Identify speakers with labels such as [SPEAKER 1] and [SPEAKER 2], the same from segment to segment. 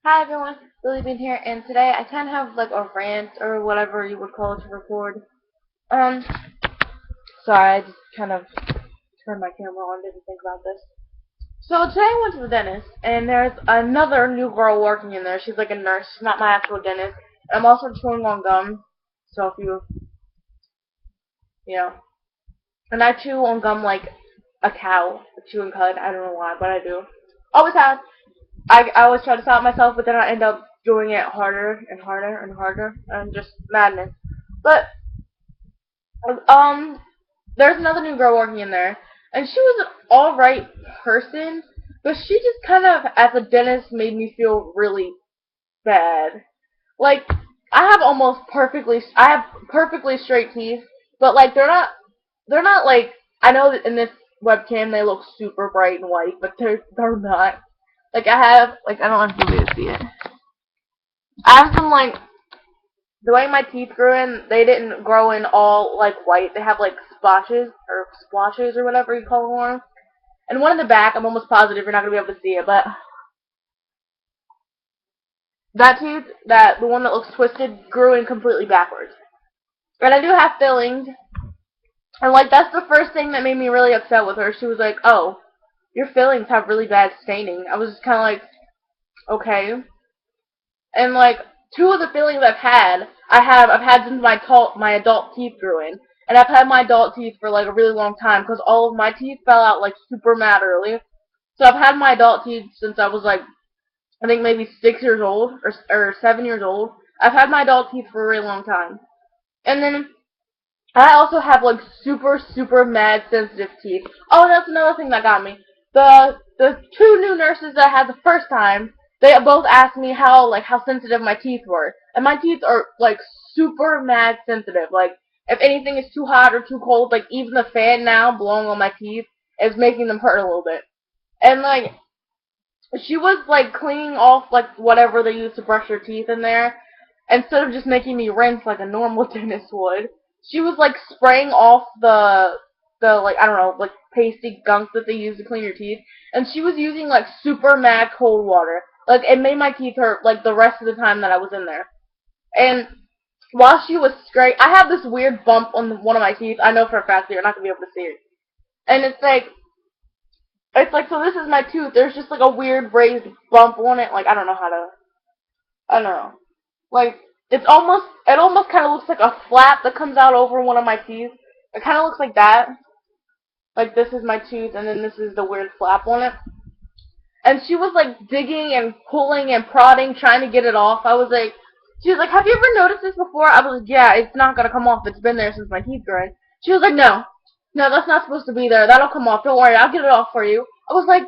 [SPEAKER 1] Hi everyone, Lily Bean here, and today I kind of have like a rant or whatever you would call it to record. Um, Sorry, I just kind of turned my camera on, didn't think about this. So today I went to the dentist, and there's another new girl working in there. She's like a nurse, she's not my actual dentist. I'm also chewing on gum, so if you know, and I chew on gum like a cow, chewing cud. I don't know why, but I do. Always have. I always try to stop myself, but then I end up doing it harder and harder and harder, and just madness. But um, there's another new girl working in there, and she was an alright person, but she just kind of, as a dentist, made me feel really bad. Like I have perfectly straight teeth, but like they're not like, I know that in this webcam they look super bright and white, but they're not. Like I don't have to be able to see it. I have some like the way my teeth grew in, they didn't grow in all like white. They have like splotches or whatever you call them. And one in the back, I'm almost positive you're not gonna be able to see it, but that tooth, that the one that looks twisted, grew in completely backwards. And I do have fillings, and like that's the first thing that made me really upset with her. She was like, "Oh, your fillings have really bad staining." I was just kind of like, "Okay." And like two of the fillings I've had since my adult teeth grew in, and I've had my adult teeth for like a really long time because all of my teeth fell out like super mad early. So I've had my adult teeth since I was like, I think maybe 6 years old or 7 years old. I've had my adult teeth for a really long time, and then I also have like super mad sensitive teeth. Oh, that's another thing that got me. The two new nurses that I had the first time, they both asked me how sensitive my teeth were, and my teeth are like super mad sensitive. Like if anything is too hot or too cold, like even the fan now blowing on my teeth is making them hurt a little bit. And like she was like cleaning off like whatever they use to brush your teeth in there, instead of just making me rinse like a normal dentist would. She was like spraying off the like, I don't know, like pasty gunk that they use to clean your teeth, and she was using like super mad cold water. Like it made my teeth hurt like the rest of the time that I was in there. And while she was spraying, I have this weird bump on one of my teeth. I know for a fact that you're not gonna be able to see it. And it's like, so this is my tooth. There's just like a weird raised bump on it. Like I don't know. Like it almost kind of looks like a flap that comes out over one of my teeth. It kind of looks like that. Like this is my tooth, and then this is the weird flap on it. And she was like digging and pulling and prodding, trying to get it off. She was like, "Have you ever noticed this before?" I was like, "Yeah, it's not gonna come off. It's been there since my teeth grew in." She was like, "No, that's not supposed to be there. That'll come off. Don't worry, I'll get it off for you." I was like,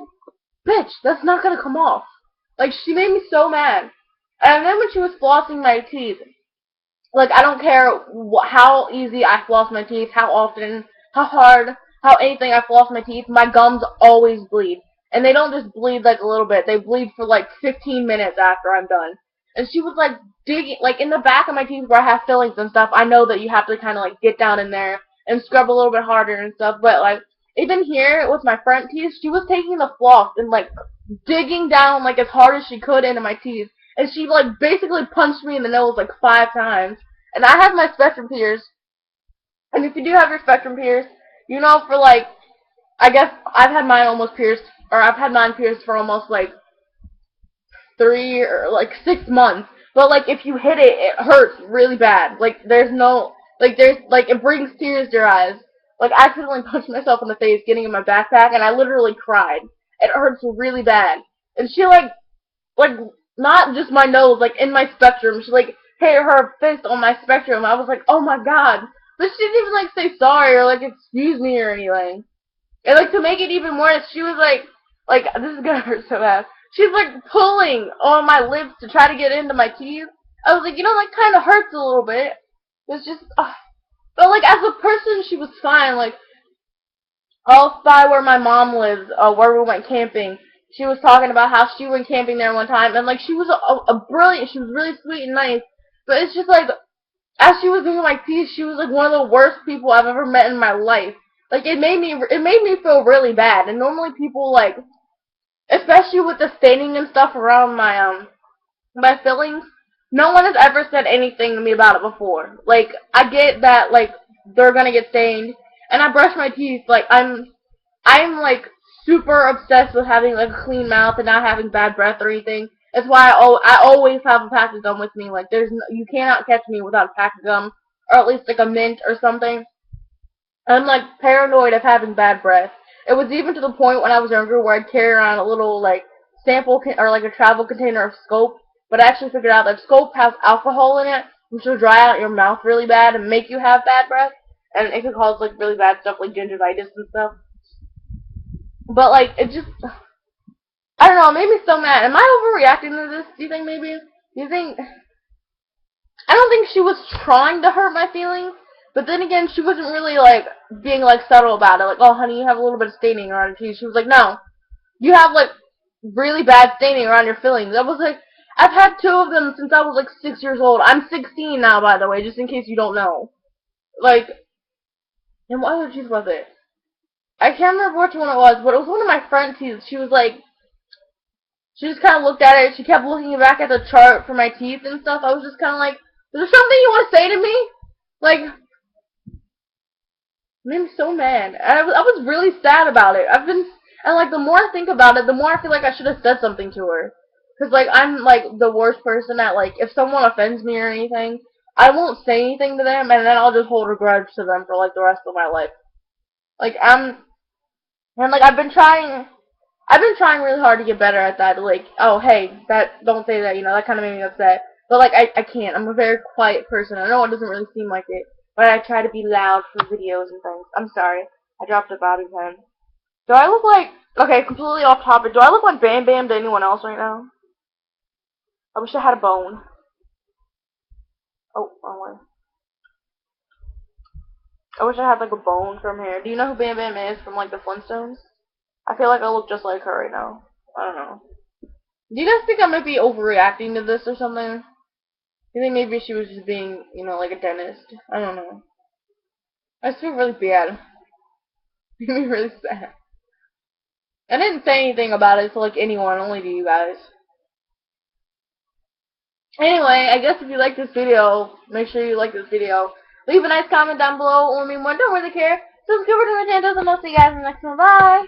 [SPEAKER 1] "Bitch, that's not gonna come off." Like she made me so mad. And then when she was flossing my teeth, like I don't care how easy I floss my teeth, how often, how hard, how anything I floss my teeth, my gums always bleed. And they don't just bleed like a little bit, they bleed for like 15 minutes after I'm done. And she was like digging, like in the back of my teeth where I have fillings and stuff, I know that you have to kind of like get down in there and scrub a little bit harder and stuff, but like even here with my front teeth, she was taking the floss and like digging down like as hard as she could into my teeth. And she like basically punched me in the nose like 5 times. And I have my spectrum pierced. And if you do have your spectrum pierced, you know, for like, I guess I've had mine almost pierced, or I've had mine pierced for almost like 3 or like 6 months. But like if you hit it, it hurts really bad. Like there's like it brings tears to your eyes. Like I accidentally punched myself in the face getting in my backpack, and I literally cried. It hurts really bad. And she like not just my nose, like in my spectrum. She like hit her fist on my spectrum. I was like, oh my god. But she didn't even like say sorry or like excuse me or anything. And like to make it even worse, she was like this is gonna hurt so bad. She's like pulling on my lips to try to get into my teeth. I was like, that kind of hurts a little bit. It's just, but like as a person, she was fine. Like off by where my mom lives, where we went camping, she was talking about how she went camping there one time, and like she was a brilliant, she was really sweet and nice, but it's just like, as she was doing my teeth, she was like one of the worst people I've ever met in my life. Like it made me feel really bad, and normally people like, especially with the staining and stuff around my feelings, no one has ever said anything to me about it before. Like, I get that, like, they're gonna get stained, and I brush my teeth, like, I'm like, super obsessed with having, like, a clean mouth and not having bad breath or anything. That's why I always have a pack of gum with me. Like, you cannot catch me without a pack of gum, or at least, like, a mint or something. I'm, like, paranoid of having bad breath. It was even to the point when I was younger where I'd carry around a little, like, or, like, a travel container of Scope, but I actually figured out that Scope has alcohol in it, which will dry out your mouth really bad and make you have bad breath, and it could cause, like, really bad stuff like gingivitis and stuff. But, like, it just, I don't know, it made me so mad. Am I overreacting to this, do you think, maybe? Do you think, I don't think she was trying to hurt my feelings, but then again, she wasn't really, like, being, like, subtle about it. Like, oh, honey, you have a little bit of staining around your teeth. She was like, no, you have, like, really bad staining around your fillings. I was like, I've had 2 of them since I was, like, 6 years old. I'm 16 now, by the way, just in case you don't know. Like, and why would you love it? I can't remember which one it was, but it was one of my front teeth. She was like, she just kind of looked at it. She kept looking back at the chart for my teeth and stuff. I was just kind of like, is there something you want to say to me? Like, it made me so mad. I was really sad about it. And like, the more I think about it, the more I feel like I should have said something to her. Because, like, I'm, like, the worst person at, like, if someone offends me or anything, I won't say anything to them, and then I'll just hold a grudge to them for, like, the rest of my life. Like, and, like, I've been trying really hard to get better at that. Like, oh, hey, don't say that, that kind of made me upset. But, like, I can't. I'm a very quiet person. I know it doesn't really seem like it, but I try to be loud for videos and things. I'm sorry. I dropped a bobby pin. Do I look like, okay, completely off topic, do I look like Bam Bam to anyone else right now? I wish I had a bone. Oh, wrong way. I wish I had, like, a bone from here. Do you know who Bam Bam is from, like, the Flintstones? I feel like I look just like her right now. I don't know. Do you guys think I might be overreacting to this or something? Do you think maybe she was just being, like a dentist? I don't know. I just feel really bad. It made me really sad. I didn't say anything about it to, like, anyone, only to you guys. Anyway, I guess if you like this video, make sure you like this video. Leave a nice comment down below. Or, I mean, don't really care. Subscribe to my channel, and I'll see you guys in the next one. Bye!